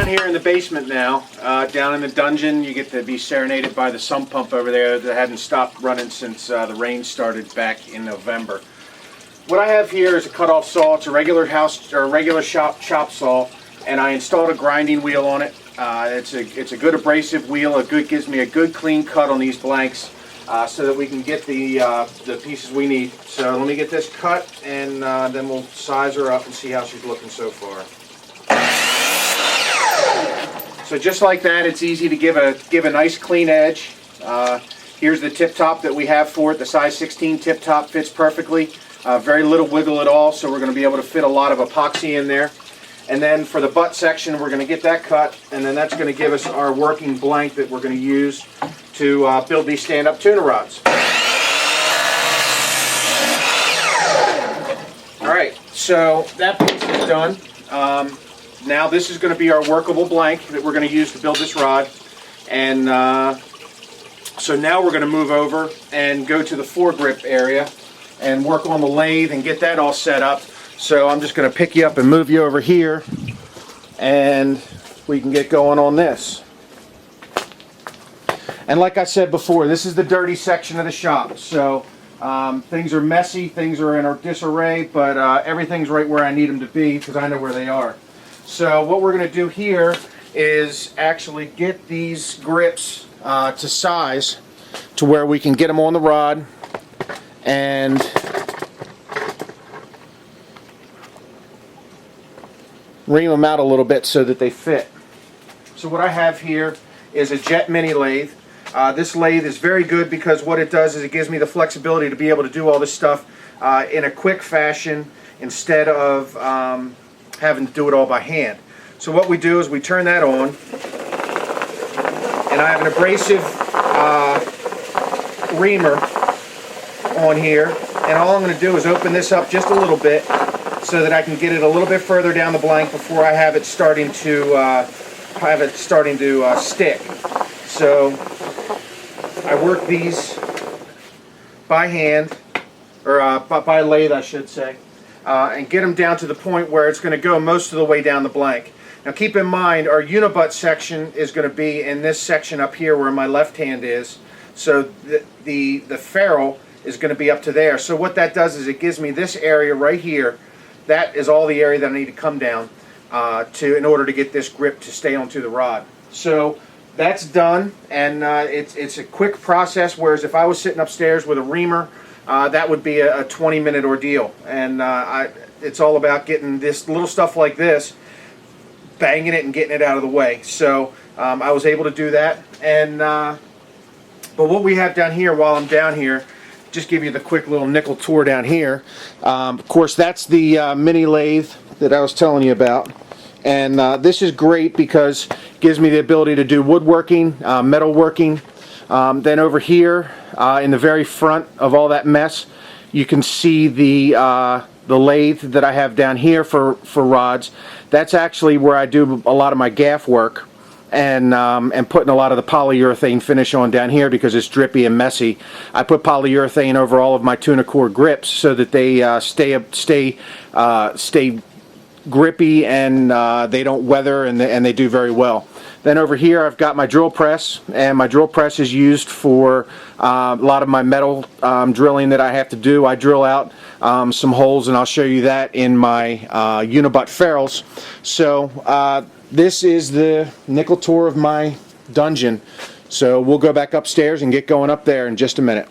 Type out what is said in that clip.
down here in the basement now, down in the dungeon. You get to be serenaded by the sump pump over there that hadn't stopped running since the rain started back in November. What I have here is a cut-off saw. It's a regular chop saw, and I installed a grinding wheel on it. It's a good abrasive wheel. Gives me a good clean cut on these blanks, so that we can get the pieces we need. So let me get this cut, and then we'll size her up and see how she's looking so far. So just like that, it's easy to give a nice clean edge. Here's the tip top that we have for it. The size 16 tip top fits perfectly. Very little wiggle at all, so we're going to be able to fit a lot of epoxy in there. And then for the butt section, we're going to get that cut, and then that's going to give us our working blank that we're going to use to build these stand-up tuna rods. Alright, so that piece is done. Now this is going to be our workable blank that we're going to use to build this rod. And so now we're going to move over and go to the foregrip area and work on the lathe and get that all set up. So I'm just going to pick you up and move you over here, and we can get going on this. And like I said before, this is the dirty section of the shop. So things are messy, things are in disarray, but everything's right where I need them to be because I know where they are. So what we're going to do here is actually get these grips to size to where we can get them on the rod and ream them out a little bit so that they fit. So what I have here is a Jet Mini lathe. This lathe is very good because what it does is it gives me the flexibility to be able to do all this stuff in a quick fashion instead of having to do it all by hand. So what we do is we turn that on, and I have an abrasive reamer on here, and all I'm going to do is open this up just a little bit so that I can get it a little bit further down the blank before I have it starting to stick. So I work these by hand, or by lathe I should say, and get them down to the point where it's going to go most of the way down the blank. Now keep in mind our unibutt section is going to be in this section up here where my left hand is. So the ferrule is going to be up to there. So what that does is it gives me this area right here. That is all the area that I need to come down in order to get this grip to stay onto the rod. So that's done, and it's a quick process, whereas if I was sitting upstairs with a reamer, that would be a 20-minute ordeal. And it's all about getting this little stuff like this, banging it and getting it out of the way. So I was able to do that. And but what we have down here while I'm down here, just give you the quick little nickel tour down here. Of course, that's the mini lathe that I was telling you about. And this is great because it gives me the ability to do woodworking, metalworking. Then over here, in the very front of all that mess, you can see the lathe that I have down here for rods. That's actually where I do a lot of my gaff work, and putting a lot of the polyurethane finish on down here because it's drippy and messy. I put polyurethane over all of my tuna core grips so that they stay grippy and they don't weather, and they do very well. Then over here I've got my drill press, and my drill press is used for a lot of my metal drilling that I have to do. I drill out some holes, and I'll show you that in my unibutt ferrules. So this is the nickel tour of my dungeon. So we'll go back upstairs and get going up there in just a minute.